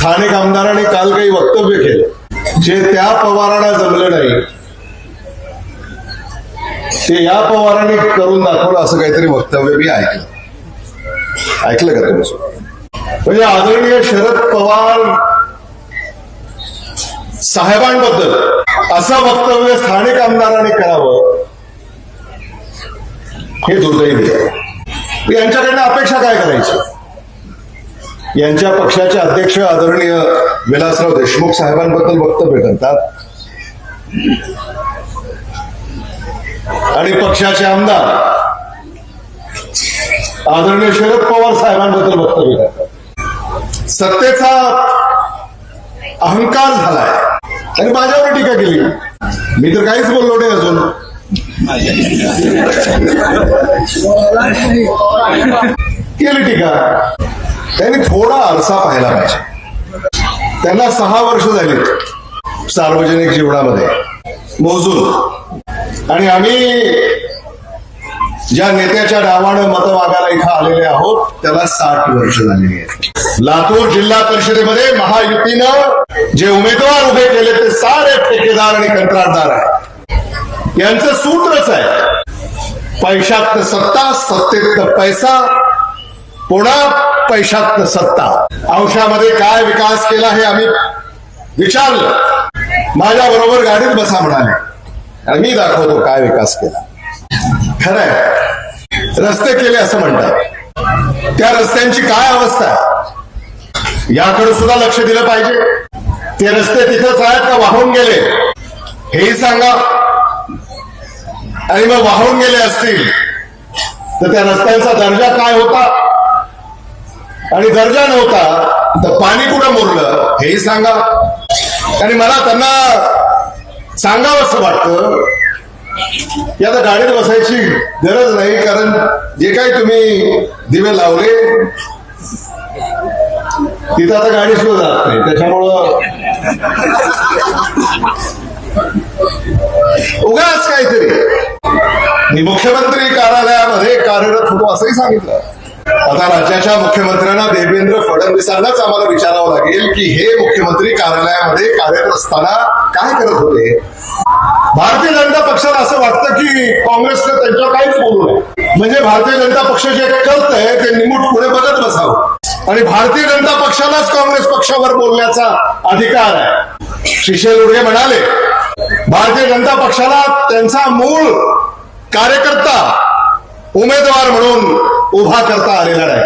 स्थानिक आमदारांनी काल काही वक्तव्य केलं जे त्या पवारांना जमलं नाही ते या पवारांनी करून दाखवलं असं काहीतरी वक्तव्य मी ऐकलं का तुम्ही? म्हणजे आदरणीय शरद पवार साहेबांबद्दल असं वक्तव्य स्थानिक आमदारांनी करावं हे दुर्दैवी आहे. यांच्याकडनं अपेक्षा काय करायची? यांच्या पक्षाचे अध्यक्ष आदरणीय विलासराव देशमुख साहेबांबद्दल वक्तव्य करतात आणि पक्षाचे आमदार आदरणीय शरद पवार साहेबांबद्दल वक्तव्य करतात. सत्तेचा अहंकार झालाय आणि माझ्यावर टीका केली. मी तर काहीच बोललो नाही अजून. केली टीका. त्यांनी थोडा आरसा पाहायला पाहिजे. त्यांना 6 वर्ष झाली सार्वजनिक जीवनामध्ये मोजून, आणि आम्ही ज्या नेत्याच्या डावानं मत मागायला इथं आलेले आहोत त्याला 60 वर्ष झालेली आहेत. लातूर जिल्हा परिषदेमध्ये महायुतीनं जे उमेदवार उभे केले ते सारे ठेकेदार आणि कंत्राटदार आहेत. यांचं सूत्रच आहे, पैशात सत्ता, सत्तेत पैसा, पुन्हा पैशात सत्ता. औषधामध्ये काय विकास केला हे आम्ही विचारलं. माझ्या बरोबर गाडीत बसा म्हणाले आणि मी दाखवतो काय विकास केला. खरंय, रस्ते केले असं म्हणतात. त्या रस्त्यांची काय अवस्था आहे याकडे सुद्धा लक्ष दिलं पाहिजे. ते रस्ते तिथंच आहेत का वाहून गेले हेही सांगा. आणि मग वाहून गेले असतील तर त्या रस्त्यांचा दर्जा काय होता, आणि दर्जा नव्हता तर पाणी कुठं मुरलं हेही सांगा. आणि मला त्यांना सांगावं असं वाटतं की आता गाडीत बसायची गरज नाही, कारण जे काही तुम्ही दिवे लावले तिथं आता गाडी सुद्धा जात नाही. त्याच्यामुळं उगाच काहीतरी. मी मुख्यमंत्री कार्यालयामध्ये कार्यरत होतो असंही सांगितलं. आता राज्याच्या मुख्यमंत्र्यांना देवेंद्र फडणवीसांनाच आम्हाला विचारावं लागेल की हे मुख्यमंत्री कार्यालयामध्ये कार्यरत असताना काय करत होते. भारतीय जनता पक्षाला असं वाटतं की काँग्रेसनं त्यांच्यावर काहीच बोलू नये, म्हणजे भारतीय जनता पक्ष जे करतंय ते निमूट पुढे बघत बसावं, आणि भारतीय जनता पक्षालाच काँग्रेस पक्षावर बोलण्याचा अधिकार आहे. शिशेल उर्गे म्हणाले भारतीय जनता पक्षाला त्यांचा मूळ कार्यकर्ता उमेदवार म्हणून उभा करता आलेला नाही.